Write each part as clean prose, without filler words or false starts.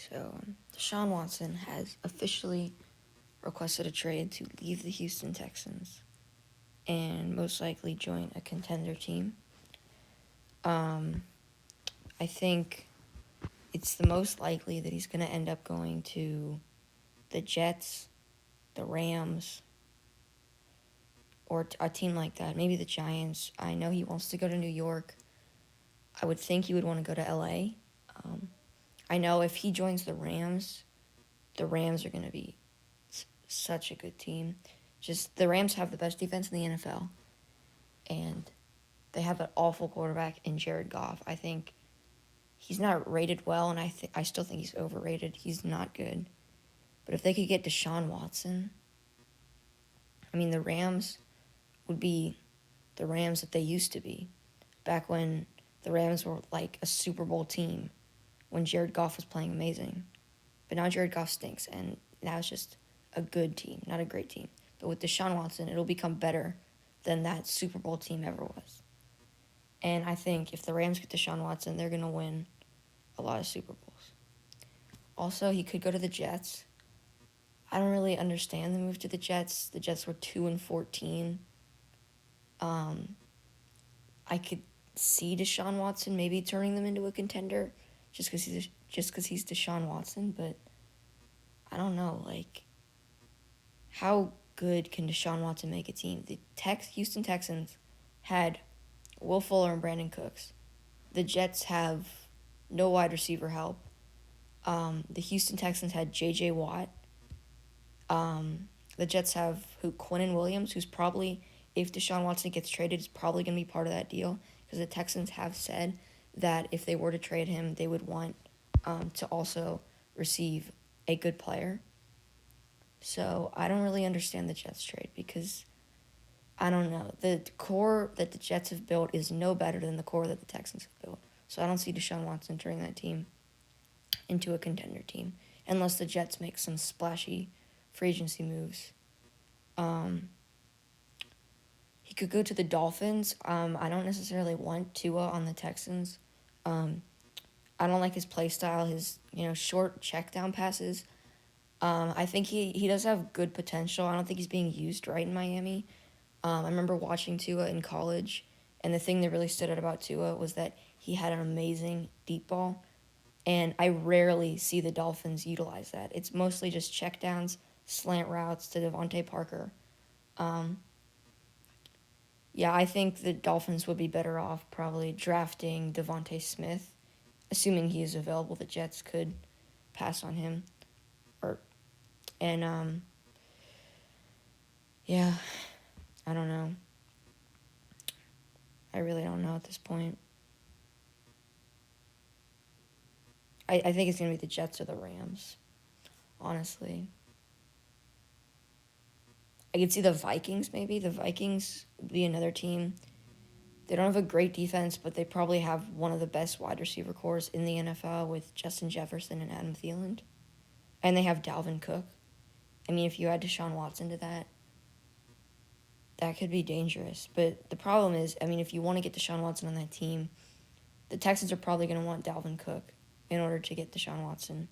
So, Deshaun Watson has officially requested a trade to leave the Houston Texans and most likely join a contender team. I think it's the most likely that he's going to end up going to the Jets, the Rams, or a team like that. Maybe the Giants. I know he wants to go to New York. I would think he would want to go to LA. I know if he joins the Rams are going to be such a good team. Just the Rams have the best defense in the NFL, and they have an awful quarterback in Jared Goff. I think he's not rated well, and I still think he's overrated. He's not good. But if they could get Deshaun Watson, I mean, the Rams would be the Rams that they used to be back when the Rams were like a Super Bowl team when Jared Goff was playing amazing. But now Jared Goff stinks, and now it's just a good team, not a great team. But with Deshaun Watson, it'll become better than that Super Bowl team ever was. And I think if the Rams get Deshaun Watson, they're going to win a lot of Super Bowls. Also, he could go to the Jets. I don't really understand the move to the Jets. The Jets were 2-14. I could see Deshaun Watson maybe turning them into a contender just because he's Deshaun Watson, but I don't know, like, how good can Deshaun Watson make a team? The Houston Texans had Will Fuller and Brandon Cooks. The Jets have no wide receiver help. The Houston Texans had J.J. Watt. The Jets have Quinnen Williams, who's probably, if Deshaun Watson gets traded, is probably going to be part of that deal because the Texans have said that if they were to trade him, they would want to also receive a good player. So I don't really understand the Jets trade because I don't know. The core that the Jets have built is no better than the core that the Texans have built. So I don't see Deshaun Watson turning that team into a contender team unless the Jets make some splashy free agency moves. He could go to the Dolphins. I don't necessarily want Tua on the Texans. I don't like his play style, his short check down passes. I think he does have good potential. I don't think he's being used right in Miami. I remember watching Tua in college, and the thing that really stood out about Tua was that he had an amazing deep ball, and I rarely see the Dolphins utilize that. It's mostly just checkdowns, slant routes to Devontae Parker. Yeah, I think the Dolphins would be better off probably drafting Devontae Smith, assuming he is available. The Jets could pass on him, and yeah, I don't know. I really don't know at this point. I think it's going to be the Jets or the Rams, honestly. I could see the Vikings, maybe. The Vikings would be another team. They don't have a great defense, but they probably have one of the best wide receiver cores in the NFL with Justin Jefferson and Adam Thielen. And they have Dalvin Cook. I mean, if you add Deshaun Watson to that, that could be dangerous. But the problem is, I mean, if you want to get Deshaun Watson on that team, the Texans are probably going to want Dalvin Cook in order to get Deshaun Watson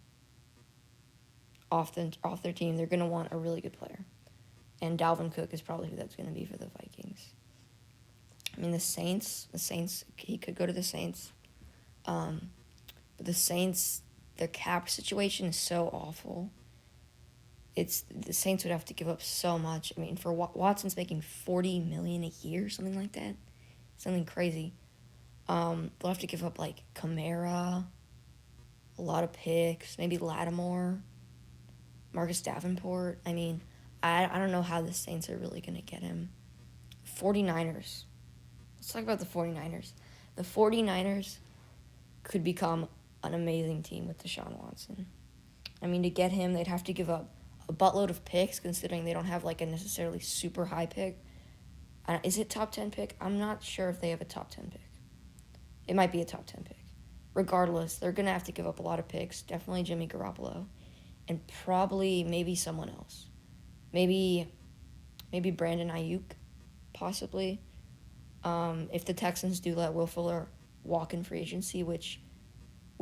off their team. They're going to want a really good player. And Dalvin Cook is probably who that's going to be for the Vikings. I mean, the Saints, he could go to the Saints. But the Saints, their cap situation is so awful. The Saints would have to give up so much. I mean, for Watson's making $40 million a year, something like that, something crazy. They'll have to give up like Kamara, a lot of picks, maybe Lattimore, Marcus Davenport. I mean, I don't know how the Saints are really going to get him. 49ers. Let's talk about the 49ers. The 49ers could become an amazing team with Deshaun Watson. I mean, to get him, they'd have to give up a buttload of picks, considering they don't have like a necessarily super high pick. Is it top 10 pick? I'm not sure if they have a top 10 pick. It might be a top 10 pick. Regardless, they're going to have to give up a lot of picks. Definitely Jimmy Garoppolo. And probably maybe someone else. Maybe Brandon Ayuk, possibly. If the Texans do let Will Fuller walk in free agency, which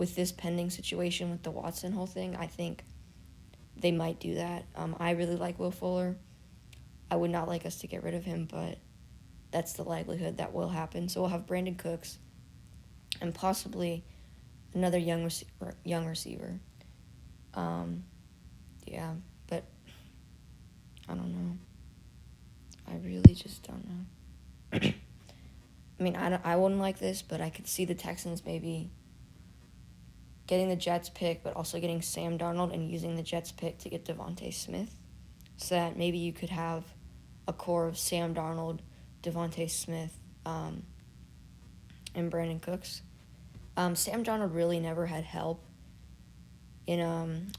with this pending situation with the Watson whole thing, I think they might do that. I really like Will Fuller. I would not like us to get rid of him, but that's the likelihood that will happen. So we'll have Brandon Cooks and possibly another young receiver. Yeah, but I don't know. I really just don't know. I mean, I wouldn't like this, but I could see the Texans maybe getting the Jets pick, but also getting Sam Darnold and using the Jets pick to get Devontae Smith, so that maybe you could have a core of Sam Darnold, Devontae Smith, and Brandon Cooks. Sam Darnold really never had help in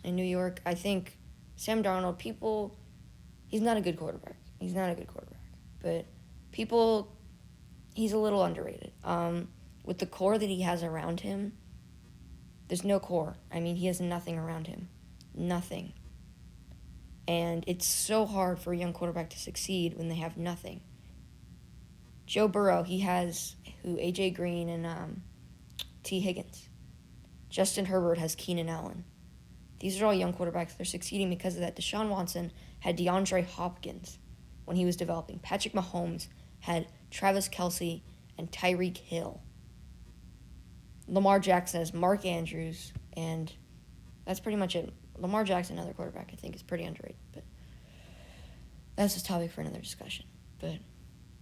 New York. I think Sam Darnold, he's not a good quarterback. But he's a little underrated. With the core that he has around him, there's no core. I mean, he has nothing around him. Nothing. And it's so hard for a young quarterback to succeed when they have nothing. Joe Burrow, he has A.J. Green and T. Higgins. Justin Herbert has Keenan Allen. These are all young quarterbacks. They're succeeding because of that. Deshaun Watson had DeAndre Hopkins when he was developing. Patrick Mahomes had Travis Kelce and Tyreek Hill. Lamar Jackson has Mark Andrews, and that's pretty much it. Lamar Jackson, another quarterback, I think is pretty underrated, but that's a topic for another discussion. But,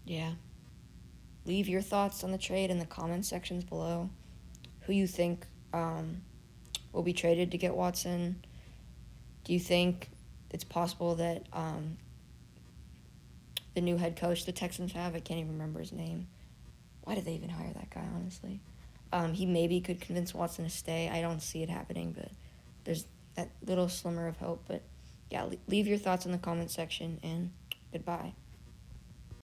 yeah. Leave your thoughts on the trade in the comments sections below. Who you think will be traded to get Watson? Do you think it's possible that the new head coach the Texans have, I can't even remember his name. Why did they even hire that guy, honestly? He maybe could convince Watson to stay. I don't see it happening, but there's that little slimmer of hope. But, yeah, leave your thoughts in the comment section, and goodbye.